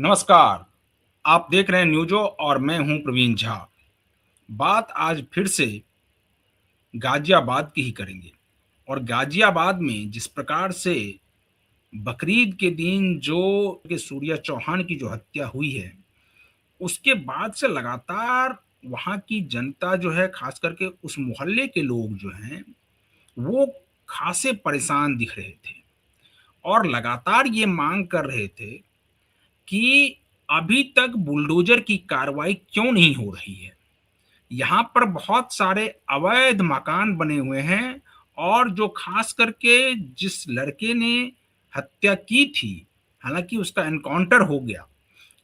नमस्कार। आप देख रहे हैं न्यूज़ो और मैं हूं प्रवीण झा। बात आज फिर से गाजियाबाद की ही करेंगे। और गाजियाबाद में जिस प्रकार से बकरीद के दिन जो कि सूर्या चौहान की जो हत्या हुई है, उसके बाद से लगातार वहाँ की जनता जो है, खास करके उस मोहल्ले के लोग जो हैं, वो खासे परेशान दिख रहे थे और लगातार ये मांग कर रहे थे कि अभी तक बुलडोजर की कार्रवाई क्यों नहीं हो रही है। यहाँ पर बहुत सारे अवैध मकान बने हुए हैं और जो खास करके जिस लड़के ने हत्या की थी, हालांकि उसका एनकाउंटर हो गया,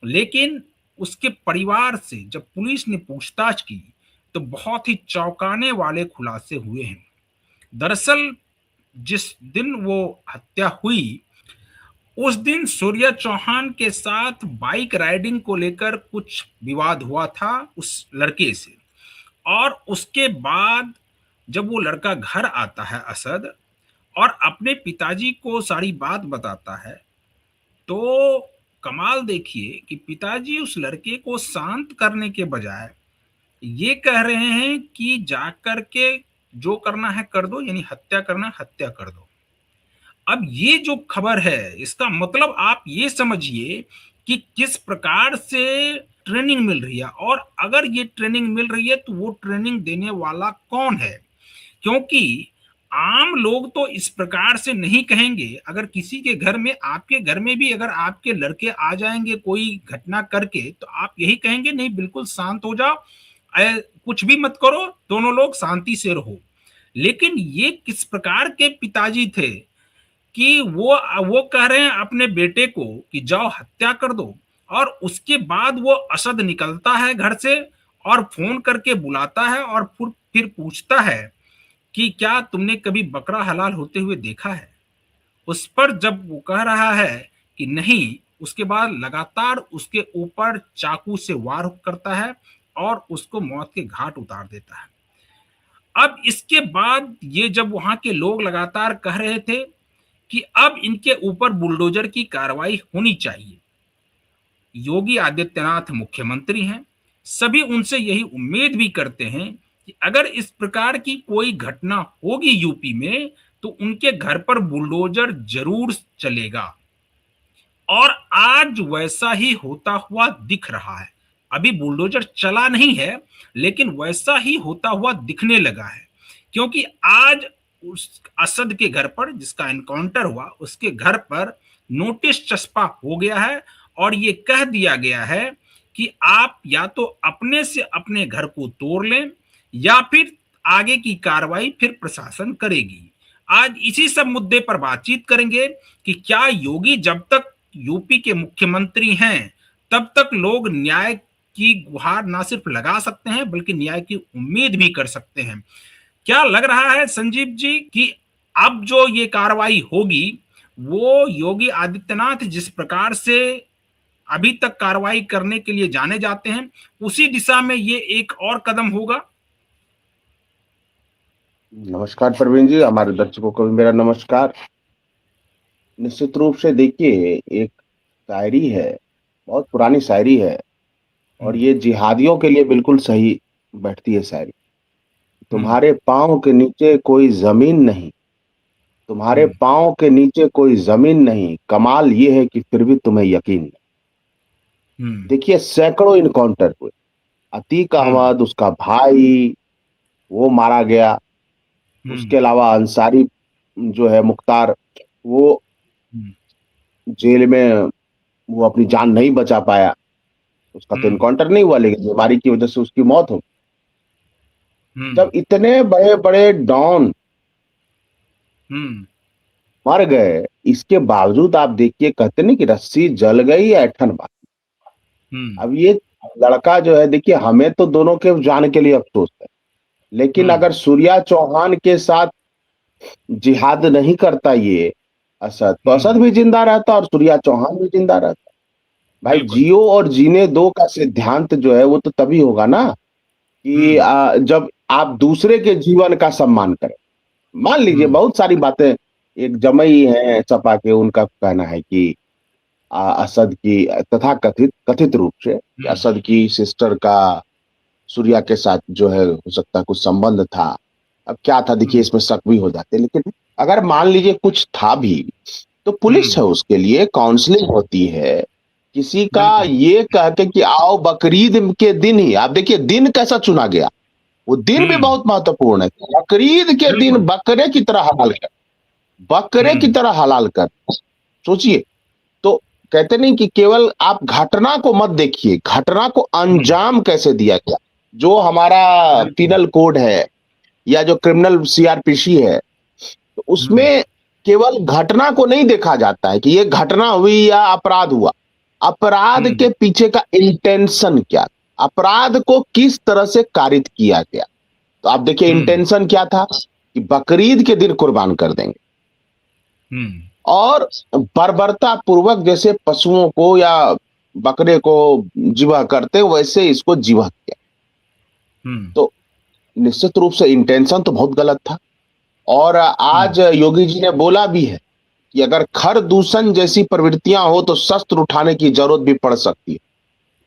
लेकिन उसके परिवार से जब पुलिस ने पूछताछ की तो बहुत ही चौंकाने वाले खुलासे हुए हैं। दरअसल जिस दिन वो हत्या हुई, उस दिन सूर्या चौहान के साथ बाइक राइडिंग को लेकर कुछ विवाद हुआ था उस लड़के से। और उसके बाद जब वो लड़का घर आता है असद, और अपने पिताजी को सारी बात बताता है, तो कमाल देखिए कि पिताजी उस लड़के को शांत करने के बजाय ये कह रहे हैं कि जाकर के जो करना है कर दो, यानी हत्या करना है हत्या कर दो। अब ये जो खबर है, इसका मतलब आप ये समझिए कि किस प्रकार से ट्रेनिंग मिल रही है। और अगर ये ट्रेनिंग मिल रही है तो वो ट्रेनिंग देने वाला कौन है, क्योंकि आम लोग तो इस प्रकार से नहीं कहेंगे। अगर किसी के घर में, आपके घर में भी अगर आपके लड़के आ जाएंगे कोई घटना करके, तो आप यही कहेंगे नहीं बिल्कुल शांत हो जाओ, कुछ भी मत करो, दोनों लोग शांति से रहो। लेकिन ये किस प्रकार के पिताजी थे कि वो कह रहे हैं अपने बेटे को कि जाओ हत्या कर दो। और उसके बाद वो असद निकलता है घर से और फोन करके बुलाता है और फिर पूछता है कि क्या तुमने कभी बकरा हलाल होते हुए देखा है। उस पर जब वो कह रहा है कि नहीं, उसके बाद लगातार उसके ऊपर चाकू से वार करता है और उसको मौत के घाट उतार देता है। अब इसके बाद ये जब वहां के लोग लगातार कह रहे थे कि अब इनके ऊपर बुलडोजर की कार्रवाई होनी चाहिए, योगी आदित्यनाथ मुख्यमंत्री हैं, सभी उनसे यही उम्मीद भी करते हैं कि अगर इस प्रकार की कोई घटना होगी यूपी में तो उनके घर पर बुलडोजर जरूर चलेगा। और आज वैसा ही होता हुआ दिख रहा है। अभी बुलडोजर चला नहीं है, लेकिन वैसा ही होता हुआ दिखने लगा है। क्योंकि आज उस असद के घर पर जिसका एनकाउंटर हुआ, उसके घर पर नोटिस चस्पा हो गया है और ये कह दिया गया है कि आप या तो अपने से अपने घर को तोड़ लें या फिर आगे की कार्रवाई फिर प्रशासन करेगी। आज इसी सब मुद्दे पर बातचीत करेंगे कि क्या योगी जब तक यूपी के मुख्यमंत्री हैं तब तक लोग न्याय की गुहार ना सिर्फ लगा सकते हैं बल्कि न्याय की उम्मीद भी कर सकते हैं। क्या लग रहा है संजीव जी कि अब जो ये कार्रवाई होगी, वो योगी आदित्यनाथ जिस प्रकार से अभी तक कार्रवाई करने के लिए जाने जाते हैं, उसी दिशा में ये एक और कदम होगा? नमस्कार प्रवीण जी, हमारे दर्शकों को भी मेरा नमस्कार। निश्चित रूप से देखिए, एक शायरी है, बहुत पुरानी शायरी है और हम्म। ये जिहादियों के लिए बिल्कुल सही बैठती है शायरी। हम्म। तुम्हारे पाँव के नीचे कोई जमीन नहीं, तुम्हारे हम्म। पाँव के नीचे कोई जमीन नहीं, कमाल ये है कि फिर भी तुम्हें यकीन नहीं। हम्म। देखिए, सैकड़ों इनकाउंटर हुए। अतीक हम्म। अहमद, उसका भाई, वो मारा गया। हम्म। उसके अलावा अंसारी जो है मुख्तार, वो हम्म। जेल में वो अपनी जान नहीं बचा पाया। उसका तो हम्म। इनकाउंटर नहीं हुआ, लेकिन बीमारी की वजह से उसकी मौत हो। हम्म। जब इतने बड़े बड़े डॉन हम्म। मर गए, इसके बावजूद आप देखिए, कहते नहीं कि रस्सी जल गई या ऐठन बाकी। हम्म। अब ये लड़का जो है, देखिए, हमें तो दोनों के जान के लिए अफसोस है, लेकिन हम्म। अगर सूर्या चौहान के साथ जिहाद नहीं करता ये असद, तो असद हम्म। भी जिंदा रहता और सूर्या चौहान भी जिंदा रहता। भाई, बिल्कुल। जियो और जीने दो का सिद्धांत जो है वो तो तभी होगा ना कि हम्म। जब आप दूसरे के जीवन का सम्मान करें। मान लीजिए, हम्म। बहुत सारी बातें, एक जमई है सपा के, उनका कहना है कि असद की, तथा कथित कथित रूप से कि हुँ, असद की सिस्टर का सूर्या के साथ जो है हो सकता है कुछ संबंध था। अब क्या था देखिए, हुँ, इसमें शक भी हो जाते हैं, लेकिन अगर मान लीजिए कुछ था भी, तो पुलिस है, हुँ, उसके लिए काउंसलिंग होती है। किसी का बिल्कुल। ये कह के कि आओ बकरीद के दिन ही, आप देखिए दिन कैसा चुना गया, वो दिन भी हुँ, बहुत महत्वपूर्ण है। बकरीद के दिन बिल्कुल। बकरे की तरह हलाल कर, बकरे की हुँ, तरह हलाल कर, सोचिए। तो कहते नहीं कि केवल आप घटना को मत देखिए, घटना को हुँ, अंजाम कैसे दिया गया। जो हमारा बिल्कुल। पिनल कोड है या जो क्रिमिनल सीआरपीसी है, तो हुँ, उसमें केवल घटना को नहीं देखा जाता है कि ये घटना हुई या अपराध हुआ। अपराध हुँ, के पीछे का इंटेंशन क्या, अपराध को किस तरह से कारित किया गया। तो आप देखिए हुँ, इंटेंशन क्या था कि बकरीद के दिन कुर्बान कर देंगे, हुँ, और बर्बरता पूर्वक जैसे पशुओं को या बकरे को ज़िबह करते वैसे इसको ज़िबह किया। हुँ, तो निश्चित रूप से इंटेंशन तो बहुत गलत था। और हुँ, आज योगी जी ने बोला भी है कि अगर खर दूषण जैसी प्रवृत्तियां हो तो शस्त्र उठाने की जरूरत भी पड़ सकती है।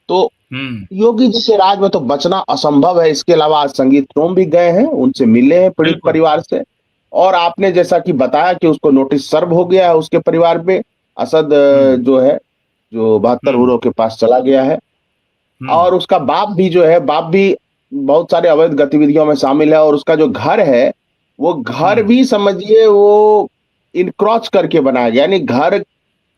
तो हुँ, योगी जी के राज में तो बचना असंभव है। इसके अलावा आज संगीत टोम भी गए हैं, उनसे मिले हैं पीड़ित बिल्कुल। परिवार से। और आपने जैसा कि बताया कि उसको नोटिस सर्व हो गया है उसके परिवार पे। असद हुँ, जो है, जो 72 हुँ, हुरों के पास चला गया है। हुँ, और उसका बाप भी जो है, बाप भी बहुत सारे अवैध गतिविधियों में शामिल है, और उसका जो घर है, वो घर हुँ, भी समझिए वो इनक्रॉच करके बनाया गया, यानी घर,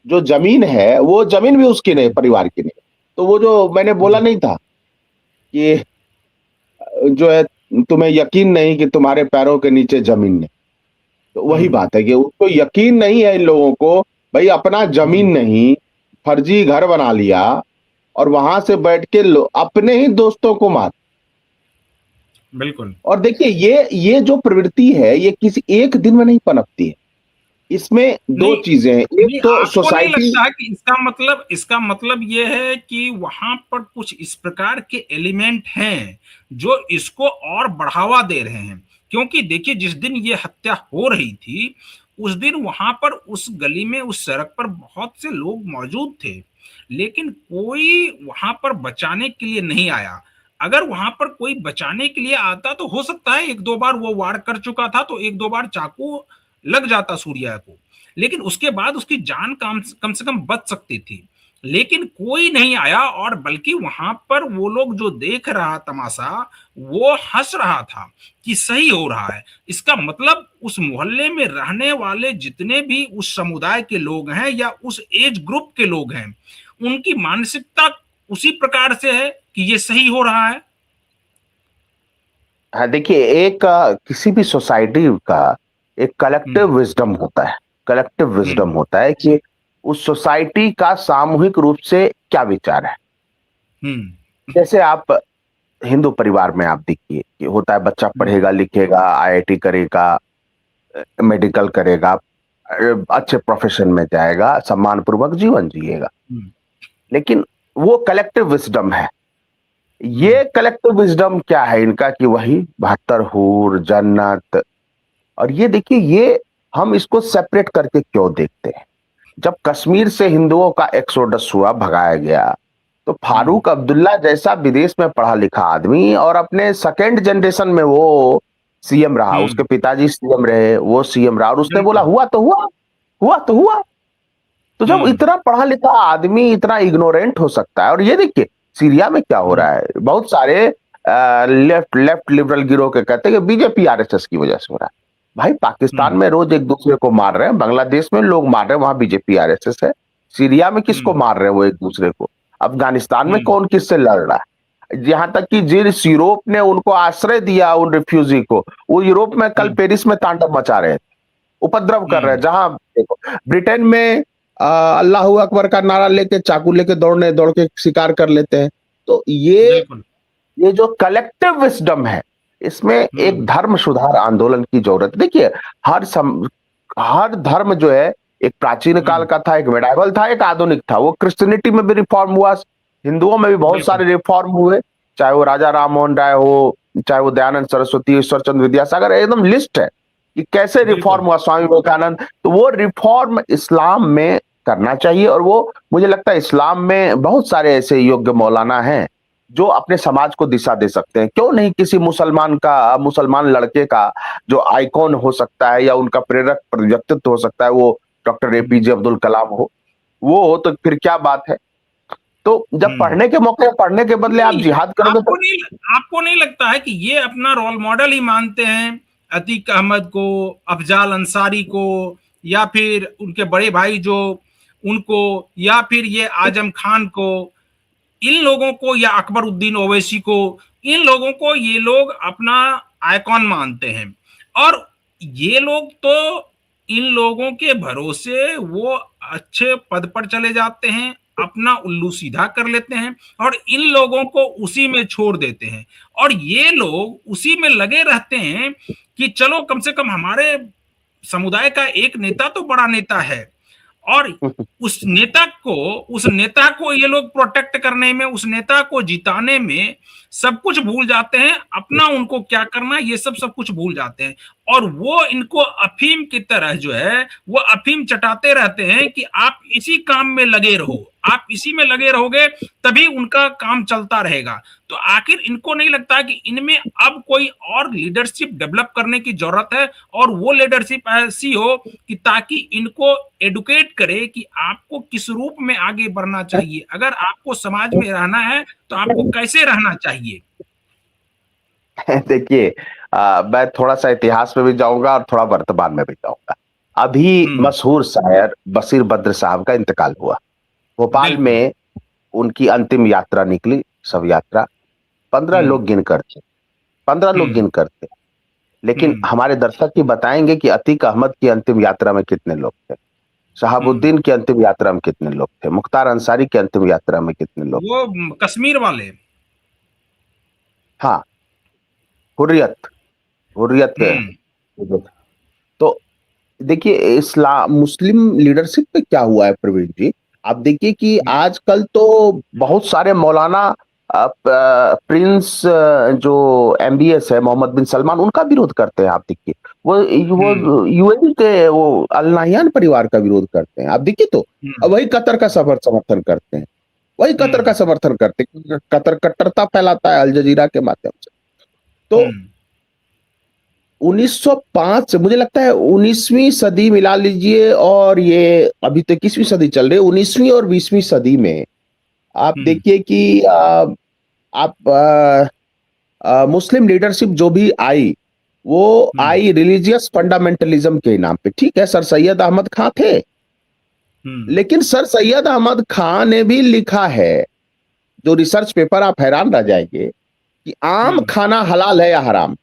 जो जमीन है वो जमीन भी उसकी नहीं, हुँ, परिवार की नहीं। तो वो जो मैंने बोला हुँ, नहीं था कि जो है, तुम्हें यकीन नहीं कि तुम्हारे पैरों के नीचे जमीन नहीं। तो वही हुँ, बात है कि उसको यकीन नहीं है इन लोगों को, भाई अपना हुँ, जमीन नहीं, फर्जी घर बना लिया, और वहां से बैठ के अपने ही दोस्तों को मार। बिल्कुल। और देखिए ये जो प्रवृत्ति है ये किसी एक दिन में नहीं पनपती है। इसमें दो नहीं, चीजें हैं, एक नहीं तो आपको नहीं सोसाइटी। लगता है कि इसका मतलब ये है कि वहाँ पर कुछ इस प्रकार के एलिमेंट हैं, जो इसको और बढ़ावा दे रहे हैं? क्योंकि देखिए जिस दिन ये हत्या हो रही थी, उस दिन वहाँ पर उस गली में, उस सड़क पर बहुत से लोग मौजूद थे, लेकिन कोई वहाँ पर बचाने के लिए नहीं आया। अगर वहाँ पर कोई बचाने के लिए आता तो हो सकता है 1-2 बार वो वार कर चुका था, तो 1-2 बार चाकू लग जाता सूर्या को। लेकिन उसके बाद उसकी जान कम से कम बच सकती थी। लेकिन कोई नहीं आया, और बल्कि वहाँ पर वो लोग जो देख रहा तमाशा, वो हँस रहा था कि सही हो रहा है। इसका मतलब उस मोहल्ले में रहने वाले जितने भी उस समुदाय के लोग हैं या उस एज ग्रुप के लोग हैं, उनकी मानसिकता उसी प्रकार से है कि ये सही हो रहा है। हाँ, देखिए एक किसी भी सोसाइटी का एक हुँ, कलेक्टिव विज़डम होता है। कलेक्टिव हुँ, विज़डम होता है कि उस सोसाइटी का सामूहिक रूप से क्या विचार है। हुँ, जैसे आप हिंदू परिवार में आप देखिए कि होता है, बच्चा हुँ, पढ़ेगा, लिखेगा, आईआईटी करेगा, मेडिकल करेगा, अच्छे प्रोफ़ेशन में जाएगा, सम्मानपूर्वक जीवन जिएगा। हुँ, लेकिन वो कलेक्टिव विज़डम है। हुँ, ये कलेक्टिव विज़डम क्या है इनका कि वही 72 हूर, जन्नत। और ये देखिए, ये हम इसको सेपरेट करके क्यों देखते हैं? जब कश्मीर से हिंदुओं का एक्सोडस हुआ, भगाया गया, तो हुँ, फारूक अब्दुल्ला जैसा विदेश में पढ़ा लिखा आदमी, और अपने सेकंड जनरेशन में वो सीएम रहा, हुँ, उसके पिताजी सीएम रहे, वो सीएम रहा, और उसने बोला बिल्कुल। हुआ तो हुआ, हुआ तो हुआ। तो जब हुँ, इतना पढ़ा लिखा आदमी इतना इग्नोरेंट हो सकता है, और ये देखिए सीरिया में क्या हो हुँ, रहा है, बहुत सारे लेफ्ट लेफ्ट लिबरल गिरोह के कहते हैं कि बीजेपी आरएसएस की वजह से हो रहा है। भाई पाकिस्तान हुँ, में रोज एक दूसरे को मार रहे हैं, बांग्लादेश में लोग मार रहे हैं, वहां बीजेपी आरएसएस है। सीरिया में किसको हुँ, मार रहे हैं वो एक दूसरे को। अफगानिस्तान में हुँ, कौन किससे लड़ रहा है। यहाँ तक कि जिस यूरोप ने उनको आश्रय दिया उन रिफ्यूजी को, वो यूरोप में कल हुँ, पेरिस में तांडव मचा रहे हैं, उपद्रव कर रहे हैं। हुँ, जहां देखो ब्रिटेन में अल्लाह अकबर का नारा लेके चाकू लेके दौड़ के शिकार कर लेते हैं। तो बिल्कुल। ये जो कलेक्टिव विजडम है, इसमें एक हुँ, धर्म सुधार आंदोलन की जरूरत। देखिए हर धर्म जो है, एक प्राचीन काल हुँ, का था, एक मेडाइवल था, एक आधुनिक था। वो क्रिश्चियनिटी में भी रिफॉर्म हुआ, हिंदुओं में भी बहुत बिल्कुल। सारे रिफॉर्म हुए, चाहे वो राजा राम मोहन राय हो, चाहे वो दयानंद सरस्वती, ईश्वर चंद्र विद्यासागर, एकदम लिस्ट है कि कैसे बिल्कुल। रिफॉर्म हुआ, स्वामी विवेकानंद। तो वो रिफॉर्म इस्लाम में करना चाहिए। और वो मुझे लगता है इस्लाम में बहुत सारे ऐसे योग्य मौलाना हैं जो अपने समाज को दिशा दे सकते हैं। क्यों नहीं किसी मुसलमान लड़के का जो आइकॉन हो सकता है या उनका प्रेरक व्यक्तित्व हो सकता है, वो डॉक्टर हुँ, एपीजे अब्दुल कलाम वो हो तो फिर क्या बात है। तो जब हुँ। पढ़ने के मौके पढ़ने के बदले आप नहीं, जिहाद करोगे तो आपको नहीं लगता है कि ये अपना रोल मॉडल ही मानते हैं अतीक अहमद को, अफजाल अंसारी को, या फिर उनके बड़े भाई जो उनको, या फिर ये आजम खान को, इन लोगों को, या अकबर उद्दीन ओवैसी को, इन लोगों को ये लोग अपना आइकॉन मानते हैं। और ये लोग तो इन लोगों के भरोसे वो अच्छे पद पर चले जाते हैं, अपना उल्लू सीधा कर लेते हैं और इन लोगों को उसी में छोड़ देते हैं। और ये लोग उसी में लगे रहते हैं कि चलो कम से कम हमारे समुदाय का एक नेता तो बड़ा नेता है, और उस नेता को ये लोग प्रोटेक्ट करने में, उस नेता को जिताने में सब कुछ भूल जाते हैं। अपना उनको क्या करना है ये सब कुछ भूल जाते हैं। और वो इनको अफीम की तरह जो है वो अफीम चटाते रहते हैं कि आप इसी काम में लगे रहो, आप इसी में लगे रहोगे तभी उनका काम चलता रहेगा। तो आखिर इनको नहीं लगता कि इनमें अब कोई और लीडरशिप डेवलप करने की जरूरत है, और वो लीडरशिप ऐसी हो कि ताकि इनको एडुकेट करे कि आपको किस रूप में आगे बढ़ना चाहिए, अगर आपको समाज में रहना है तो आपको कैसे रहना चाहिए। देखिए, मैं थोड़ा सा इतिहास में भी जाऊंगा और थोड़ा वर्तमान में भी जाऊंगा। अभी हम्म। मशहूर शायर बशीर बद्र साहब का इंतकाल हुआ। भोपाल बिल्कुल। में उनकी अंतिम यात्रा निकली, शव यात्रा। 15 हम्म। लोग गिनकर थे, 15 लोग हम्म। गिनकर थे। लेकिन हम्म। हमारे दर्शक ही बताएंगे कि अतीक अहमद की अंतिम यात्रा में कितने लोग थे, हम्म। शहाबुद्दीन की अंतिम यात्रा में कितने लोग थे, मुख्तार अंसारी की अंतिम यात्रा में कितने लोग वो कश्मीर वाले। थे। हाँ, हुर्रियत हुर्रियत हम्म। तो देखिए, इस्लाम मुस्लिम लीडरशिप पे क्या हुआ है प्रवीण जी। आप देखिए कि आजकल तो बहुत सारे मौलाना प्रिंस जो एमबीएस है, मोहम्मद बिन सलमान, उनका विरोध करते हैं। आप देखिए, हम्म। वो यूएई के वो अल नहयान परिवार का विरोध करते हैं। आप देखिए तो हम्म। वही कतर का समर्थन करते हैं, वही कतर का हम्म। समर्थन करते हैं। कतर कट्टरता फैलाता है अल जजीरा के माध्यम से। तो हम्म। 1905 से मुझे लगता है 19वीं सदी मिला लीजिए, और ये अभी तो 21वीं सदी चल रही है। 19वीं और 20वीं सदी में आप हम्म। देखिए कि आप मुस्लिम लीडरशिप जो भी आई, वो हम्म। आई रिलीजियस फंडामेंटलिज्म के नाम पे। ठीक है, सर सैयद अहमद खां थे, हम्म। लेकिन सर सैयद अहमद खां ने भी लिखा है, जो रिसर्च पेपर, आप हैरान रह जाएंगे कि आम हम्म। खाना हलाल है या हराम।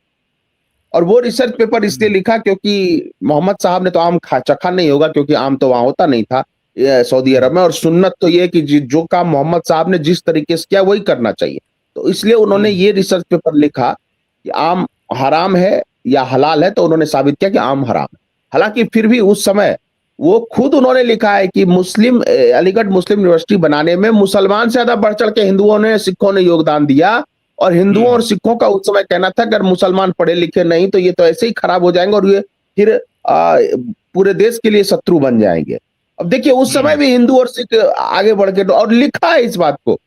और वो रिसर्च पेपर इसलिए हम्म। लिखा क्योंकि मोहम्मद साहब ने तो आम चखा नहीं होगा, क्योंकि आम तो वहां होता नहीं था सऊदी हम्म। अरब में। और सुन्नत तो ये है कि जो काम मोहम्मद साहब ने जिस तरीके से किया वही करना चाहिए। तो इसलिए उन्होंने हम्म। ये रिसर्च पेपर लिखा कि आम हराम है या हलाल है, तो उन्होंने साबित किया कि आम हराम है। हालांकि फिर भी उस समय वो खुद उन्होंने लिखा है कि अलीगढ़ मुस्लिम यूनिवर्सिटी बनाने में मुसलमान से ज्यादा बढ़ चढ़ के हिंदुओं ने, सिखों ने योगदान दिया। और हिंदुओं और हम्म। सिखों का उस समय कहना था, अगर मुसलमान पढ़े लिखे नहीं तो ये तो ऐसे ही खराब हो जाएंगे, और ये फिर पूरे देश के लिए शत्रु बन जाएंगे। अब देखिए, उस समय हम्म। भी हिंदू और सिख आगे बढ़ के, और लिखा है इस बात को,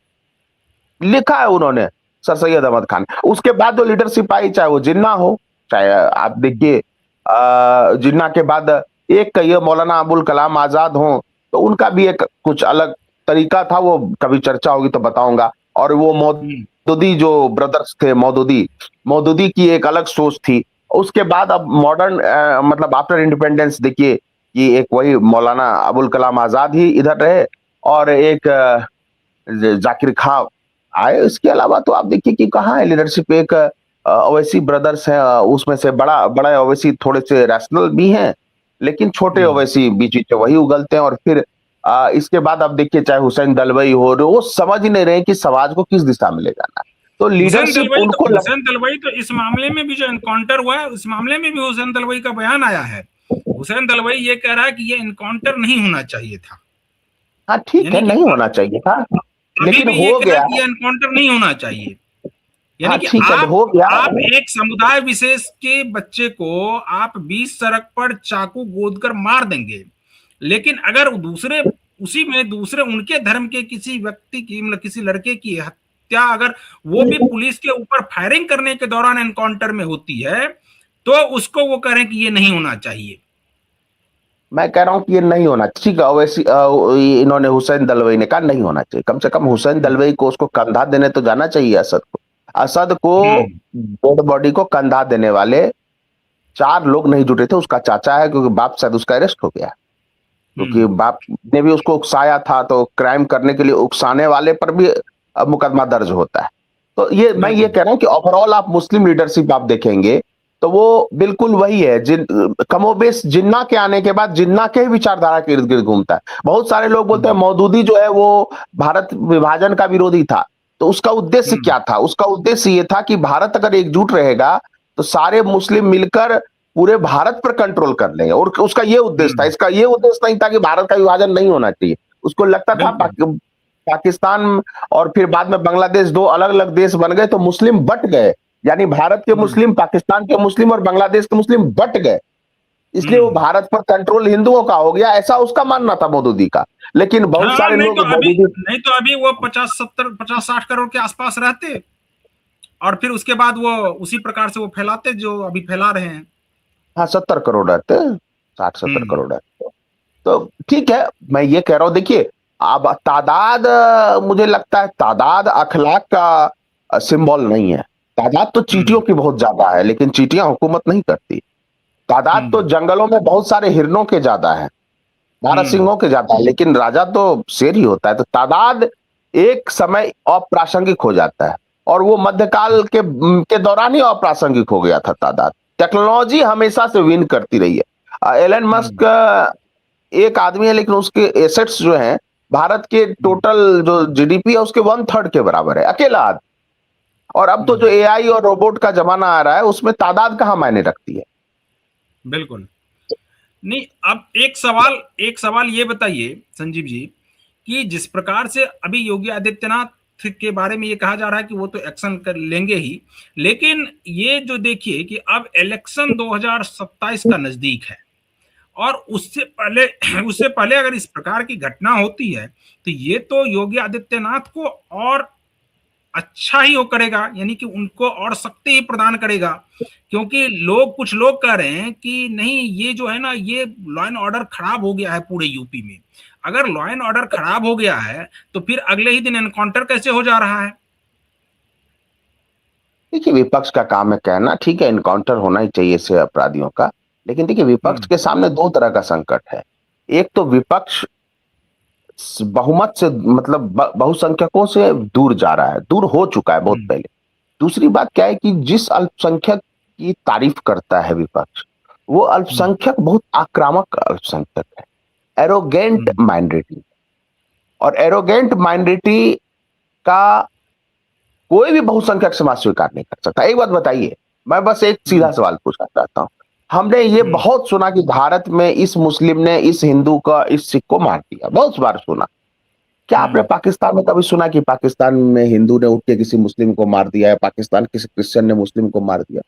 लिखा है उन्होंने, सर सैयद अहमद खान। उसके बाद जो लीडरशिप आई, चाहे वो जिन्ना हो, चाहे आप देखिए जिन्ना के बाद एक कहिए मौलाना अबुल कलाम आजाद हो, तो उनका भी एक कुछ अलग तरीका था। वो कभी चर्चा होगी तो बताऊंगा। और वो हम्म। मौदूदी जो ब्रदर्स थे, मौदूदी मौदूदी की एक अलग सोच थी। उसके बाद अब मॉडर्न मतलब आफ्टर इंडिपेंडेंस देखिए कि एक वही मौलाना अबुल कलाम आजाद ही इधर रहे, और एक जाकिर खां आए। इसके अलावा तो आप देखिए कि कहाँ है लीडरशिप। एक ओवैसी ब्रदर्स हैं, उसमें से बड़ा बड़ा ओवैसी थोड़े से रैशनल भी हैं, लेकिन छोटे हम्म। ओवैसी बीच बीच में वही उगलते हैं। और फिर इसके बाद आप देखिए, चाहे हुसैन दलवाई हो, वो समझ ही नहीं रहे कि समाज को किस दिशा में ले जाना है। तो लीडरशिप उनको हुसैन दलवाई तो इस मामले में भी जो एनकाउंटर हुआ है उस मामले में भी हुसैन दलवाई का बयान आया है। हुसैन दलवाई ये कह रहा है कि ये एनकाउंटर नहीं होना चाहिए था। हाँ ठीक है, यानी कि नहीं होना चाहिए था, अभी लेकिन भी ये हो कह रहा है गया। कि ये एनकाउंटर नहीं होना चाहिए। यानी हाँ कि ठीक है, आप हो गया। आप एक समुदाय विशेष के बच्चे को आप 20 सड़क पर चाकू गोद कर मार देंगे, लेकिन अगर दूसरे उसी में दूसरे उनके धर्म के किसी व्यक्ति की, मतलब किसी लड़के की हत्या अगर वो भी पुलिस के ऊपर फायरिंग करने के दौरान एनकाउंटर में होती है, तो उसको वो कह रहे हैं कि ये नहीं होना चाहिए। मैं कह रहा हूं कि ये नहीं होना ठीक है। वैसे इन्होंने हुसैन दलवाई ने कहा नहीं होना चाहिए, कम से कम हुसैन हम्म, दलवाई को उसको कंधा देने तो जाना चाहिए असद को। असद को हम्म, डेड बॉडी को कंधा देने वाले 4 लोग नहीं जुटे थे। उसका चाचा है, क्योंकि बाप शायद उसका अरेस्ट हो गया, क्योंकि हम्म, बाप ने भी उसको उकसाया था, तो क्राइम करने के लिए उकसाने वाले पर भी मुकदमा दर्ज होता है। तो ये मैं ये बिल्कुल। कह रहा हूं कि ओवरऑल आप मुस्लिम लीडरशिप आप देखेंगे तो वो बिल्कुल वही है, जिन कमोबेश जिन्ना के आने के बाद जिन्ना के ही विचारधारा के इर्द गिर्द घूमता है। बहुत सारे लोग बोलते हैं हम्म, मौदूदी जो है वो भारत विभाजन का विरोधी था। तो उसका उद्देश्य हम्म, क्या था? उसका उद्देश्य ये था कि भारत अगर एकजुट रहेगा तो सारे मुस्लिम मिलकर पूरे भारत पर कंट्रोल कर लेंगे, और उसका ये उद्देश्य था। हम्म, इसका ये उद्देश्य नहीं था कि भारत का विभाजन नहीं होना चाहिए। उसको लगता था बिल्कुल। पाकिस्तान और फिर बाद में बांग्लादेश दो अलग अलग देश बन गए तो मुस्लिम बट गए, यानी भारत के हम्म, मुस्लिम, पाकिस्तान के मुस्लिम और बांग्लादेश के मुस्लिम बट गए, इसलिए वो हम्म, भारत पर कंट्रोल हिंदुओं का हो गया, ऐसा उसका मानना था मौदूदी का। लेकिन बहुत हाँ, सारे लोग मौदूदी नहीं तो अभी वो 50 70 50 60 करोड़ के आसपास रहते, और फिर उसके बाद वो उसी प्रकार से वो फैलाते जो अभी फैला रहे हैं। हाँ 70 करोड़ रहते, 60 70 करोड़ हम्म, रहते। तो ठीक है, मैं ये कह रहा हूं देखिए, अब तादाद मुझे लगता है तादाद अखलाक का सिंबल नहीं है। तादाद तो चींटियों हम्म, की बहुत ज्यादा है, लेकिन चींटियां हुकूमत नहीं करती। तादाद तो हम्म, जंगलों में बहुत सारे हिरणों के ज्यादा है, हम्म, बारहसिंगों के ज्यादा है, लेकिन राजा तो शेर ही होता है। तो तादाद एक समय अप्रासंगिक हो जाता है, और वो मध्यकाल के दौरान ही अप्रासंगिक हो गया था तादाद। टेक्नोलॉजी हमेशा से विन करती रही है। एलन हम्म, मस्क एक आदमी है, लेकिन उसके एसेट्स जो हैं भारत के हम्म, टोटल जो जीडीपी है उसके 1/3 के बराबर है, अकेला आदमी। और अब तो जो हम्म, एआई और रोबोट का जमाना आ रहा है उसमें तादाद कहाँ मायने रखती है। बिल्कुल। नहीं, अब एक सवाल ये बताइए संजीव जी, कि जिस प्रकार से अभी योगी आदित्यनाथ के बारे में ये कहा जा रहा है कि वो तो एक्शन कर लेंगे ही, लेकिन ये जो देखिए कि अब इलेक्शन 2027 का नजदीक है, और उससे पहले उससे पहले अगर इस प्रकार की घटना होती है, तो ये तो योगी आदित्यनाथ को और अच्छा ही वो करेगा, यानी कि उनको और शक्ति ही प्रदान करेगा। क्योंकि कुछ लोग कह रहे हैं कि नहीं, ये जो है ना, ये लॉ एंड ऑर्डर खराब हो गया है पूरे यूपी में। अगर लॉ एंड ऑर्डर खराब हो गया है, तो फिर अगले ही दिन एनकाउंटर कैसे हो जा रहा है? देखिए विपक्ष का काम है कहना, ठीक है इनकाउंटर होना ही चाहिए ऐसे अपराधियों का। लेकिन देखिए विपक्ष हम्म, के सामने दो तरह का संकट है। एक तो विपक्ष बहुमत से मतलब बहुसंख्यकों से दूर जा रहा है, दूर हो चुका है बहुत हम्म, पहले। दूसरी बात क्या है कि जिस अल्पसंख्यक की तारीफ करता है विपक्ष, वो हम्म, अल्पसंख्यक बहुत आक्रामक अल्पसंख्यक है, एरोगेंट हम्म, माइनॉरिटी। और एरोगेंट माइनॉरिटी का कोई भी बहुसंख्यक समाज स्वीकार नहीं कर सकता। एक बात बताइए, मैं बस एक सीधा हम्म, सवाल पूछना चाहता हूं। हमने ये हम्म, बहुत सुना कि भारत में इस मुस्लिम ने इस हिंदू का इस सिख को मार दिया, बहुत बार सुना। क्या आपने हम्म, पाकिस्तान में कभी सुना कि पाकिस्तान में हिंदू ने उठ के किसी मुस्लिम को मार दिया, या पाकिस्तान किसी क्रिश्चियन ने मुस्लिम को मार दिया?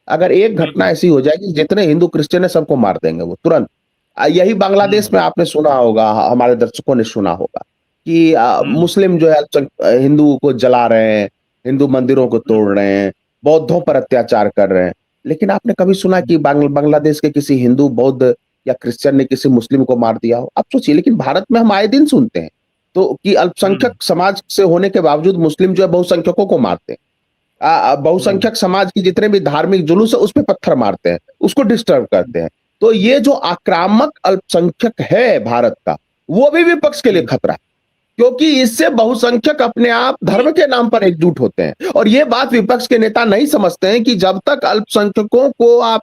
अगर एक घटना बिल्कुल। ऐसी हो जाएगी, जितने हिंदू क्रिश्चियन है सबको मार देंगे वो तुरंत। यही बांग्लादेश हम्म, में आपने सुना होगा, हमारे दर्शकों ने सुना होगा कि हम्म, मुस्लिम जो है हिंदू को जला रहे हैं, हिंदू मंदिरों को तोड़ रहे हैं, बौद्धों पर अत्याचार कर रहे हैं। लेकिन आपने कभी सुना कि बांग्लादेश के किसी हिंदू, बौद्ध या क्रिश्चियन ने किसी मुस्लिम को मार दिया हो? आप सोचिए। लेकिन भारत में हम आए दिन सुनते हैं तो कि हम्म, अल्पसंख्यक समाज से होने के बावजूद मुस्लिम जो है बहुसंख्यकों को मारते हैं। हम्म, बहुसंख्यक समाज की जितने भी धार्मिक जुलूस है उस पे पत्थर मारते हैं, उसको डिस्टर्ब करते हैं। तो ये जो आक्रामक अल्पसंख्यक है भारत का, वो भी विपक्ष के लिए हम्म, खतरा है, क्योंकि इससे बहुसंख्यक अपने आप नहीं, धर्म के नाम पर एकजुट होते हैं। और ये बात विपक्ष के नेता नहीं समझते हैं कि जब तक अल्पसंख्यकों को आप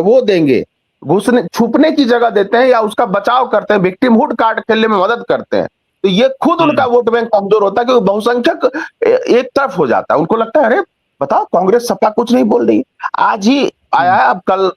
वो देंगे, घुसने छुपने की जगह देते हैं या उसका बचाव करते हैं, विक्टिमहुड कार्ड खेलने में मदद करते हैं, तो ये खुद उनका हम्म, वोट बैंक कमजोर होता है, क्योंकि बहुसंख्यक एक तरफ हो जाता है। उनको लगता है अरे बताओ कांग्रेस सपा कुछ नहीं बोल रही। आज ही आया हम्म, है, अब कल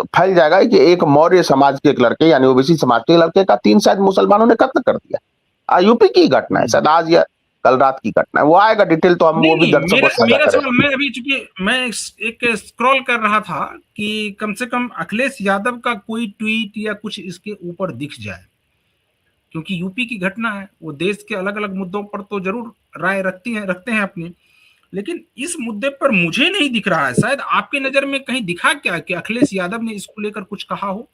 फैल जाएगा कि एक मौर्य समाज के एक लड़के, यानी ओबीसी समाज के लड़के का 3 शायद मुसलमानों ने कत्ल कर दिया। यूपी की घटना है, हम्म। शायद आज या कल रात की घटना है। वो आएगा डिटेल तो हम नहीं, वो भी नहीं, दर्शकों मेरा को साझा मेरा सवाल, करेंगे। मैं अभी चूंकि मैं एक स्क्रॉल कर रहा था कि कम से कम अखिलेश यादव का कोई ट्वीट या कुछ इसके ऊपर दिख जाए, क्योंकि यूपी की घटना है, वो देश के अलग-अलग मुद्दों पर तो ज़रूर राय रखते हैं अपनी। लेकिन इस मुद्दे पर मुझे नहीं दिख रहा है, शायद आपकी नज़र में कहीं दिखा क्या कि अखिलेश यादव ने इसको लेकर कुछ कहा हो?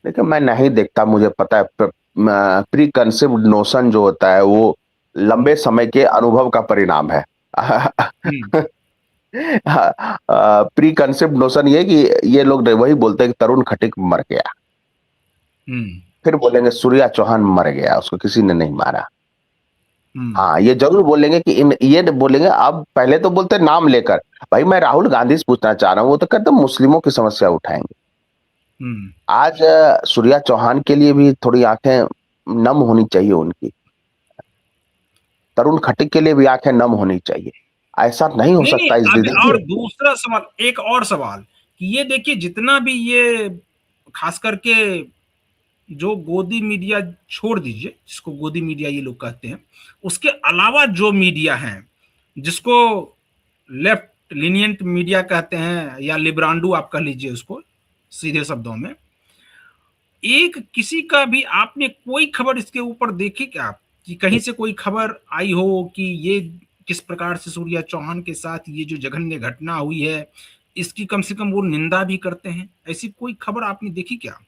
देखिए, मैं नहीं देखता, मुझे पता है प्री कंसेप्ट नोशन जो होता है वो लंबे समय के अनुभव का परिणाम है। हुँ, प्री कंसेप्ट नोशन ये कि ये लोग वही बोलते हैं कि तरुण खटीक मर गया, हुँ, फिर बोलेंगे सूर्या चौहान मर गया, उसको किसी ने नहीं मारा। हुँ, हाँ, ये जरूर बोलेंगे कि ये बोलेंगे, अब पहले तो बोलते नाम लेकर। भाई मैं राहुल गांधी से पूछना चाह रहा हूँ, वो तो कहते मुस्लिमों की समस्या उठाएंगे। हुँ। आज सूर्या चौहान के लिए भी थोड़ी आंखें नम होनी चाहिए उनकी, तरुण खटीक के लिए भी आंखें नम होनी चाहिए। ऐसा नहीं हो नहीं, नहीं, सकता इस अब और देखिए। दूसरा सवाल, एक और सवाल कि ये देखिए जितना भी ये खास करके जो गोदी मीडिया छोड़ दीजिए, जिसको गोदी मीडिया ये लोग कहते हैं, उसके अलावा जो मीडिया है, जिसको लेफ्ट लीनियंट मीडिया कहते हैं या लिब्रांडू आप कह लीजिए उसको सीधे शब्दों में, एक किसी का भी आपने कोई खबर इसके ऊपर देखी क्या आप कि कहीं से कोई खबर आई हो कि ये किस प्रकार से सूर्या चौहान के साथ ये जो जघन्य घटना हुई है, इसकी कम से कम वो निंदा भी करते हैं, ऐसी कोई खबर आपने देखी क्या?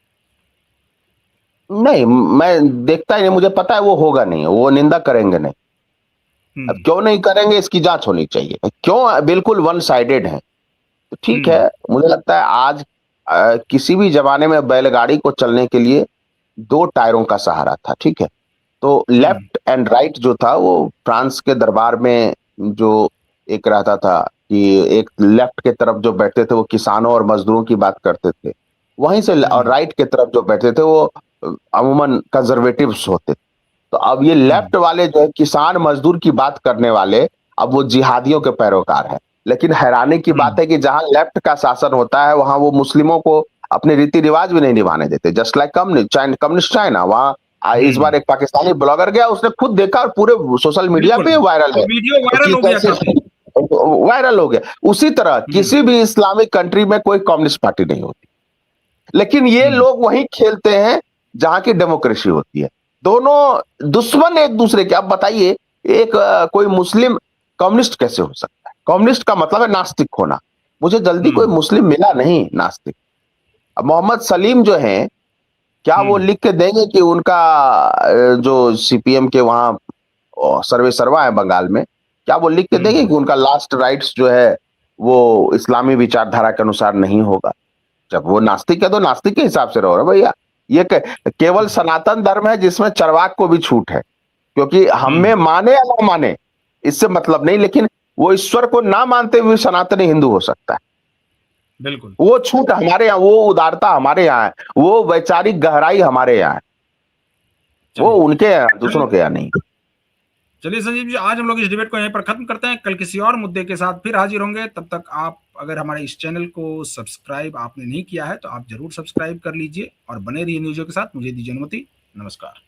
नहीं, मैं देखता ही नहीं, मुझे पता है वो होगा नहीं, वो निंदा करेंगे नहीं। अब हम्म, क्यों नहीं करेंगे इसकी जांच होनी चाहिए, क्यों बिल्कुल वन साइडेड है। तो ठीक हम्म, है, मुझे लगता है आज किसी भी जमाने में बैलगाड़ी को चलने के लिए दो टायरों का सहारा था, ठीक है। तो हम्म, लेफ्ट एंड राइट जो था वो फ्रांस के दरबार में जो एक रहता था कि एक लेफ्ट के तरफ जो बैठते थे वो किसानों और मजदूरों की बात करते थे, वहीं से और हम्म, राइट के तरफ जो बैठते थे वो अमूमन कंजर्वेटिव्स होते थे। तो अब ये हम्म, लेफ्ट वाले जो है किसान मजदूर की बात करने वाले, अब वो जिहादियों के पैरोकार हैं। लेकिन हैरानी की बात हम्म, है कि जहां लेफ्ट का शासन होता है वहां वो मुस्लिमों को अपने रीति रिवाज भी नहीं निभाने देते, जस्ट लाइक कम्युनिस्ट चाइना। वहां इस बार एक पाकिस्तानी ब्लॉगर गया, उसने खुद देखा और पूरे सोशल मीडिया बिल्कुल, पे वायरल वो है वीडियो वायरल कि हो गया कैसे काफी। वायरल हो गया। उसी तरह हम्म, किसी भी इस्लामिक कंट्री में कोई कम्युनिस्ट पार्टी नहीं होती, लेकिन ये हम्म, लोग वहीं खेलते हैं जहां की डेमोक्रेसी होती है। दोनों दुश्मन एक दूसरे के। अब बताइए, एक कोई मुस्लिम कम्युनिस्ट कैसे हो सकता है? कम्युनिस्ट का मतलब है नास्तिक होना। मुझे जल्दी कोई हम्म, मुस्लिम मिला नहीं नास्तिक। अब मोहम्मद सलीम जो हैं, क्या वो हम्म, लिख के देंगे कि उनका जो सीपीएम के वहां सर्वे सर्वा है बंगाल में, क्या वो लिख के देंगे हम्म, कि उनका लास्ट राइट्स जो है वो इस्लामी विचारधारा के अनुसार नहीं होगा? जब वो नास्तिक है तो नास्तिक के हिसाब से रहो ना भैया। ये केवल सनातन धर्म है जिसमें चरवाक को भी छूट है, क्योंकि हमें हम्म, माने या ना माने इससे मतलब नहीं, लेकिन वो ईश्वर को ना मानते हुए सनातनी हिंदू हो सकता है। बिल्कुल। वो छूट हमारे यहाँ, वो उदारता हमारे यहाँ है, वो वैचारिक गहराई हमारे यहाँ है, वो चलिए, उनके यहाँ, दूसरों चलिए, के यहाँ नहीं। चलिए संजीव जी, आज हम लोग इस डिबेट को यहीं पर खत्म करते हैं। कल किसी और मुद्दे के साथ फिर हाजिर होंगे। तब तक आप अगर हमारे इस चैनल को सब्सक्राइब आपने नहीं किया है तो आप जरूर सब्सक्राइब कर लीजिए और बने रहिए न्यूज़ों के साथ। मुझे दीजिए अनुमति। नमस्कार।